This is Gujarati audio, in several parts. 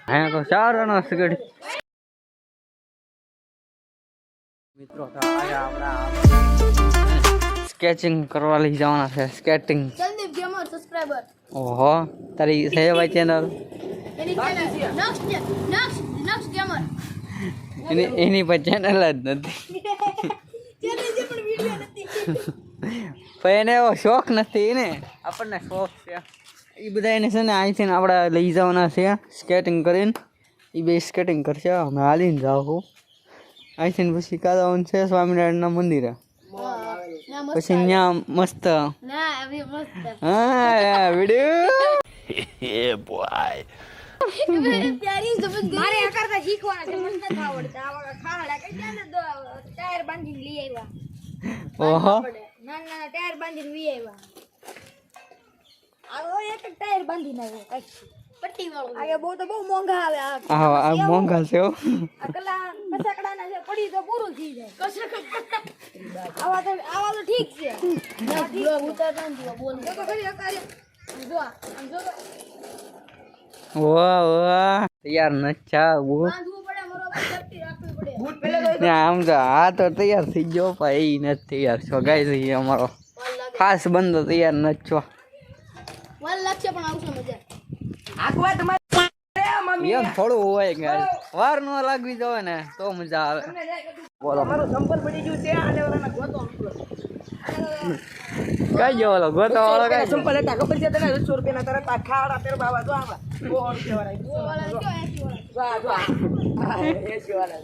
અહીંયા તો સારો સિગડી મિત્રો સ્કેચિંગ કરવા લઈ જવાના છે સ્કેટિંગ સંદીપ ગેમર સબસ્ક્રાઇબર ઓહો તારી છે ભાઈ ચેનલ એની ચેનલ નક્ષ ગેમર એની પર ચેનલ જ નથી ચેનલ જે પણ વિડિયો નથી પણ એને એવો શોખ નથી ને આપણને શોખ છે એ બધા એને છે ને અહીંથી આપણે લઈ જવાના છે સ્કેટિંગ કરીને એ બે સ્કેટિંગ કરશે અમે હાલીને જાઉં અહીંથી પછી કાદાવન છે સ્વામિનારાયણના મંદિરે પછી ત્યાં મસ્ત હા વિડીયો બોય મારે આ કરતા શીખવાના છે મને નથી આવડતા આવા ખાડા કઈ ત્યાં ટાયર બાંધીને લઈ આવ્યા ઓહો નાના ટાયર બાંધીને લઈ આવ્યા આવો એક ટાયર બાંધીને આવ્યો કઈ પટ્ટી વાળો આ બહુ મોંઘા આવે આ મોંઘા છે આ કલા કસકડાના છે પડી તો પૂરું થઈ જાય આવા તો ઠીક છે બ્લોગ ઉતારતા નથી બોલ તો કરી અકારે જો આમ જો વાહ વાહ તૈયાર નચ્ચા વો બાંધવું પડે મારો સેફટી રાખવી પડે બૂટ પહેલા ને આમ તો આ તો તૈયાર થઈ ગયો પણ એ નથી તૈયાર છો ગાઈ અમારો ખાસ બંદો તૈયાર નથી છો વલ લાગશે પણ આવશે મજા આખવા તમારે એમ થોડું હોય કે વાર ન લાગવી જોઈએ ને તો મજા આવે બોલો મારું સંપલ પડી ગયું છે આને ઓલાના ગોતો કઈ ગયો ઓલો ગોતો વાળો કઈ સંપલ હતા ખબર છે તને 100 રૂપિયાના તરત આ ખાડા તેર બાવા જો આવા 100 રૂપિયા વાળા જો 80 વાળા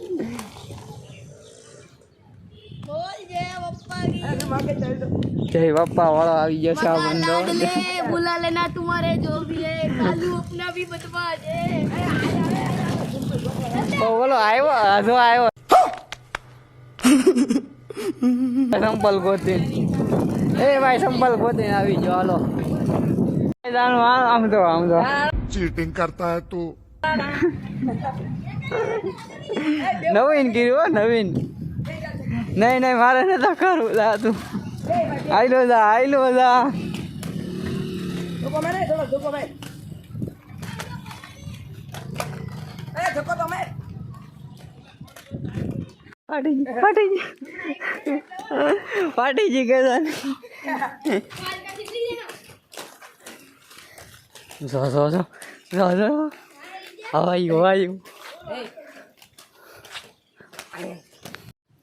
બોલ જય પપ્પાજી અરે માગે ચાલ તો જય બાપા વાળો આવી ગયો છે આ બંદો बुला लेना तुम्हारे जो भी है कालू अपना भी बतवा दे ઓ બોલો આવ્યો હજુ આવ્યો સંપલ ગોતી એ ભાઈ સંપલ ગોતી આવી ગયો હાલો આમ તો चीटिंग करता है तू નવીન કર્યું નવીન નહીં મારે નતા કરવું લા તું આયલો જા ધોકો મારે થોડો ધોકો મારે એ ધોકો તો મારે પાટી જી ગયા જો હવાયું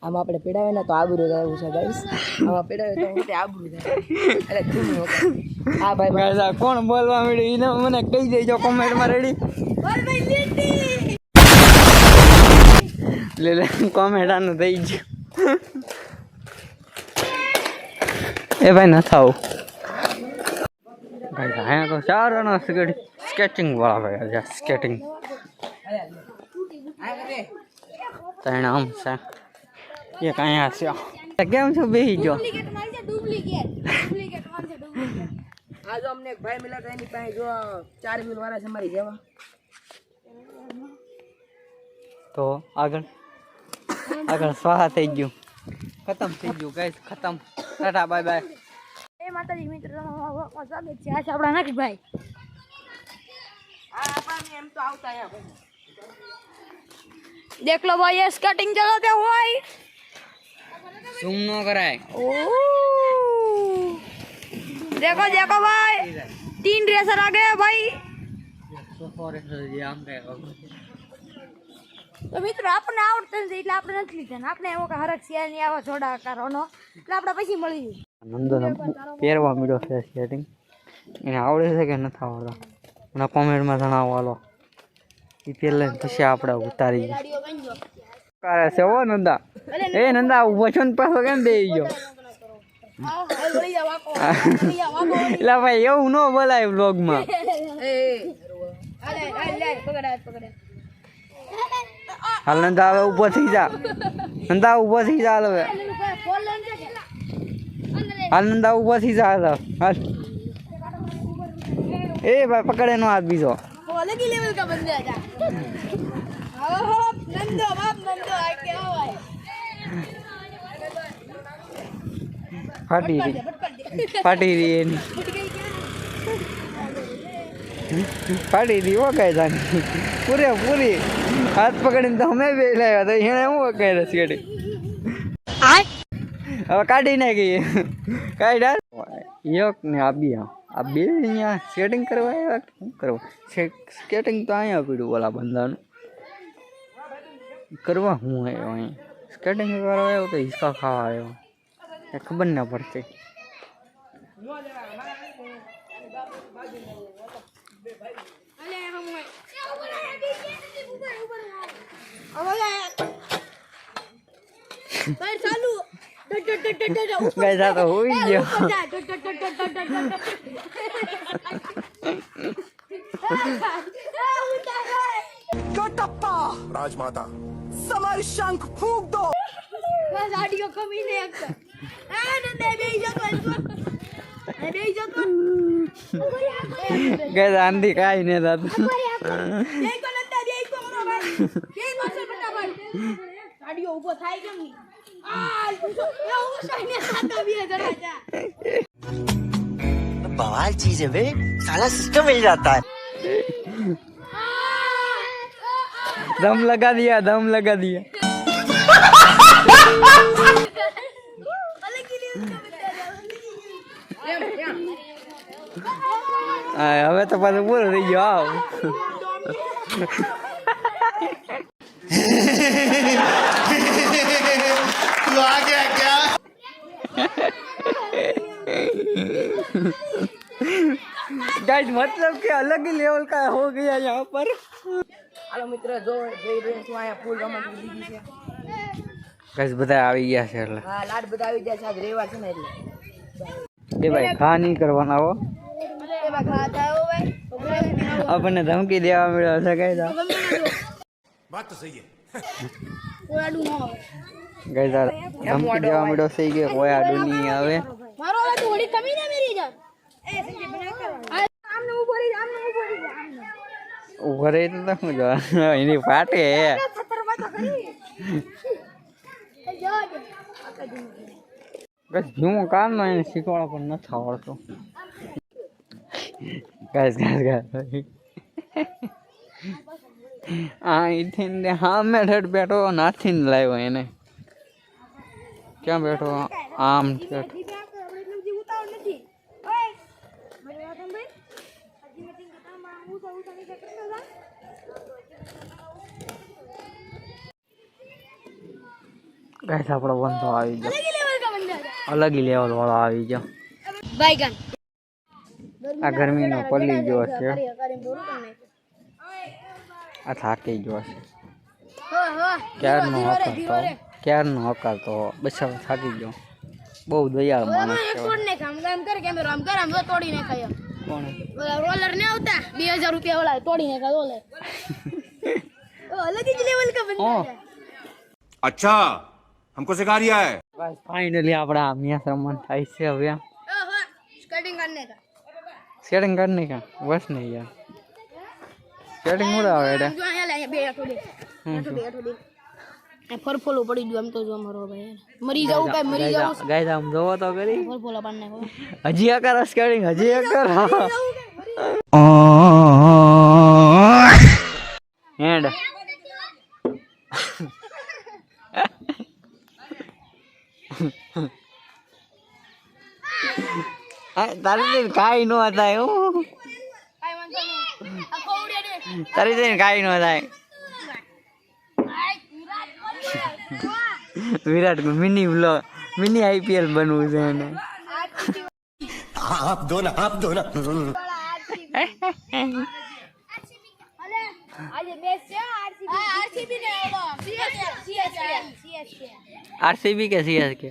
આમ આપણે પેડાવે ને તો આબરૂ થાય એવું છે ગાઈસ આમાં પેડાવે તો મોટે આબરૂ થાય એટલે ધૂમ આ ભાઈ ગાઈસ કોણ બોલવા મળ્યું એને મને કહી દેજો કોમેન્ટમાં રેડી बोल भाई लेटी લે કોમેન્ટ આનું થઈ ગયું એ ભાઈ ન થાવ ગાઈસ અહીંયા તો સારો સ્કેટિંગ વાળા ભાઈ છે સ્કેટિંગ તને આમ છે એક અહીંયા છે કેમ છો બેહી ગયો डुप्लीकेट मार दे डुप्लीकेट मार दे डुप्लीकेट આ જો અમને એક ભાઈ મિલા હતા એની પાસે જો 4 વ્હીલ વાળા છે મારી જેવા તો આગળ સ્વાહા થઈ ગયું ખતમ થઈ ગયું ગાઈસ ખતમ ટાટા બાય બાય એ માતાજી મિત્રો સ્વાગત છે આ છે આપણા નક્ષભાઈ આ આપણે એમ તો આવતા અહીંયા देख लो भाई ये स्केटिंग चलाते हुए ઝૂમ ન કરાય देखो भाई 3 रेसर आ गए भाई તો મિત્રો આપણે આવડતું નથી એટલે આપણે નથી લીધા ને આપણે એવો કે હરક શિયાળ ની આવા જોડા કારોનો એટલે આપણે પછી મળી નંદન પહેરવા મળ્યો છે સ્કેટિંગ એને આવડે છે કે નથી આવડતા મને કોમેન્ટમાં જણાવો હાલો એ પહેલા પછી આપણે ઉતારી ગાડીઓ બાંધજો કરે છે ઓ નંદા એ નંદા ઉભો છો ને પાછો કેમ બેસી ગયો એટલે ભાઈ એવું ન બોલાય વ્લોગમાં હાલ નંદા હવે ઊભો થઈ જા નંદા ઊભો થઈ જા હાલ હવે હાલ નંદા ઊભો થઈ જા હાલ હાલ એ ભાઈ પકડે નો હાથ બીજો अलग ही लेवल का बंदा है ओहो नंदो बाप नंदो आ क्या हुआ है ફાટી રહી એની ફાડી દી વગાઈ જાની પૂરેપૂરી હાથ પકડીને તો અમે બે લાવ્યા તો એને હું વગાઈ રસ ગાડી હવે કાઢી નાખી કાઢ્યા એક ને આ બે અહીંયા સ્કેટિંગ કરવા આવ્યા કે શું કરવા સ્કેટિંગ તો અહીંયા પીડ્યું ઓલા બંધાનું કરવા હું આવ્યો અહીંયા સ્કેટિંગ કરવા આવ્યો કે હિસકા ખાવા આવ્યો એ ખબર ના પડતી ગઈ તો હોઈ ગયો राजमाता समर शंख फूंक दो બસ આડિયો કમી ને એક આ ને બેહી જતો બેહી જતો ગઈ આંધી કાઈ ને દાદ બેહી કો નતા બેહી કો મારો ભાઈ બેહી કો છે ફટાફટ આડિયો ઊભો થાય કેમ ની આ પૂછો એ હું સાઈને સાતા બે જરા જા बवाल चीज है बे साला सिस्टम मिल जाता है दम लगा दिया अलग ही नहीं હવે તો પાછું પૂરો થઈ ગયો આવ तू आ गया क्या गाइस मतलब कि अलग ही लेवल का हो गया यहाँ पर હાલો મિત્ર જો જઈ રહ્યો છું અહીંયા ફૂલ રમત લીધી છે ગાइस બધા આવી ગયા છે એટલે હા લાડ બધા આવી જાય છે આજ રવિવાર છે ને એટલે એ ભાઈ ખા નહીં કરવાના હો એમાં ખાતા હો ભાઈ આપણને ધમકી દેવા મળ્યો છે કઈ દા बात तो सही है ઓરાડું ન આવે ગાइस ધમકી દેવા મળ્યો છે કે કોઈ આડું નહીં આવે મારો હવે થોડી કમી ના મેરી જાન એ સંજય બના કર આમને ઉભો રહી આમને ઉભો રહી આમને ઉભો રહી તો શું જો એની પાટે ખતરવા તો ખરી એ જો દે ગાइस હું કામ નો એને શીખવાડો પણ નથી આવડતો ગાइस આ ઇથિન હા મેં ઠેઠ બેઠો નાથી લાવ્યો એને ક્યાં બેઠો આમ ઠેઠ ગાइस આપણો બંધો આવી ગયો અલગ લેવલ વાળો આવી ગયો બાયગન આ ગરમીનો પલ્લી ગયો છે આ થાકી ગયો છે ક્યારનો હકારતો બસ હવે થાકી ગયો બહુ દયાળ માણસ છે તોડને કામ કામ કર કેમેરો આમ કર આમ તોડીને ખાયો કોણ ઓલા રોલર ને આવતા 2000 રૂપિયા વાળા તોડીને ખા રોલર ઓ અલગ જ લેવલ का बंदा है अच्छा हमको सिखा रिया है બસ ફાઇનલી આપણા મેચ રમવાનું થાય છે હવે ओहो स्केटिंग करने का સેટિંગ કરને કા બસ નહીં યાર સેટિંગ મોડ આવે એટલે જો અહીંયા લે બે થોડી થોડી આ ફરફોલો પડી ગયો એમ તો જો મારો ભાઈ મરી જાવ કાઈ મરી જાવ ગાઈસ આમ જોવો તો કરી ફરફોલા પાડ નાખો હજી એક કર સ્કેટિંગ હજી એક કર હેન્ડ તારી કાઈ નો થાય હું કાઈ વાંધો નહીં આ ખોવડે દે તારી જઈને કાઈ નો થાય વિરાટ મિની વ્લોગ મિની આઈપીએલ બનવું છે એને आप दो ना આજે મેચ છે આરસીબી ને આરસીબી કે સીએસકે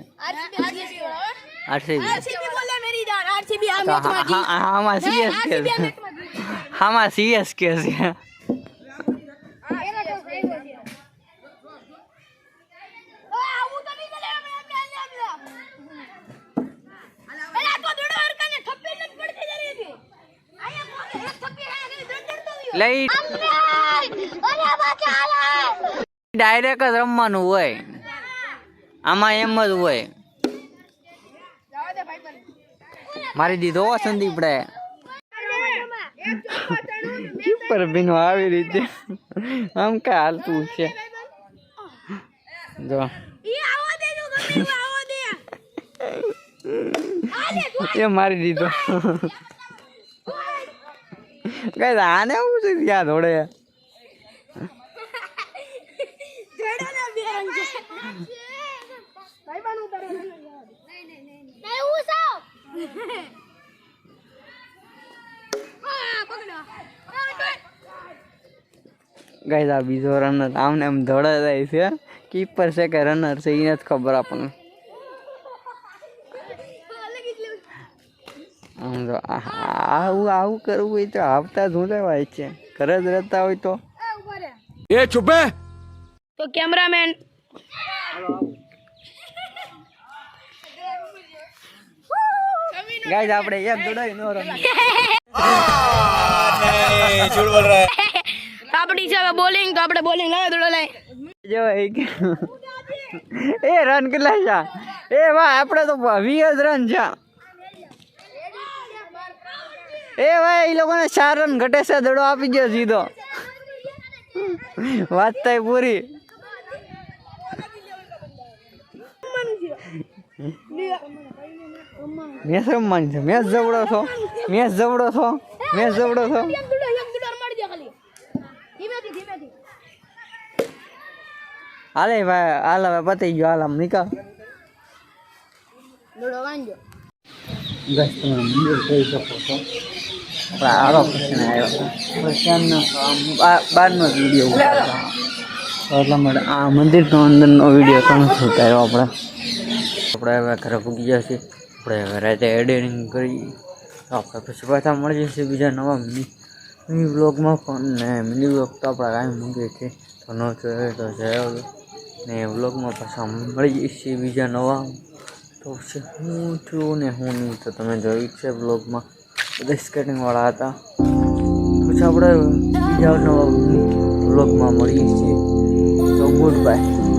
આરસીબી આરસીબી બોલે મેરી જાન આરસીબી આ મેચ માં જી આમાં સીએસકે આમાં સીએસકે છે એના તો થઈ ગયો છે આવું તો નહીં ચાલે અમે અલા તો દોડો હરકાને થપ્પી નથી પડતી જરી હતી આયા એક થપ્પી હે દંડતો ગયો લઈ અરે બા ચાલે ડાયરેક્ટ જ રમવાનું હોય આમાં એમ જ હોય જાવા દે ભાઈ મારી દીધો સંદીપ રે પર બીનો આવી રીતે આમ કઈ હાલતું છે જો એ મારી દીધો કઈ આને આવું છે ત્યાં થોડે ગાઈસ આ બીજો રનર આમને આમ દોડા જાય છે કીપર છે કે રનર છે એ નથી ખબર આપણને આમ તો આવું કરવું હોય તો આવતા જ હું લેવાય છે ઘરે જ રહેતા હોય તો ये चुप है તો કેમેરામેન ગાઈસ આપણે એક દોડાઈ નો રમી આપણી છે બોલિંગ તો આપણે બોલિંગ લાવે થોડો લઈ જો એ રન કેટલા છે એ વાહ આપણે તો 20 રન છે એ ભાઈ એ લોકોને 4 રન ઘટે છે દડો આપી ગયો સીધો વાત થાય પૂરી મેચ રમવાની છે મેચ જવડો છો હાલે ભાઈ હાલ હવે પતી ગયો હાલ આમ નીકળ ગસ તમે મંદિર જોઈ શકો છો આરો પ્રશ્ન આવ્યો પ્રશ્નનો બારનો વિડીયો એટલા માટે આ મંદિરનો અંદરનો વિડીયો તમે શું આવ્યો આપણે હવે ઘરે પૂગી ગયા છીએ આપણે હવે રાતે એડિટિંગ કરી તો આપણે પછી પાછા મળી જશે બીજા નવા મિની વ્લોગમાં પણ ને મિની વ્લોગ તો આપણે કાંઈ મૂકીએ છીએ તો ન જોઈએ તો જયો ને વ્લોગમાં પાછા મળી જશે બીજા નવા તો પછી હું થયું ને હું નહીં તો તમે જોયું છે વ્લોગમાં બધા સ્કેટિંગવાળા હતા પછી આપણે બીજા નવા વ્લોગમાં મળીએ છીએ તો ગુડ બાય.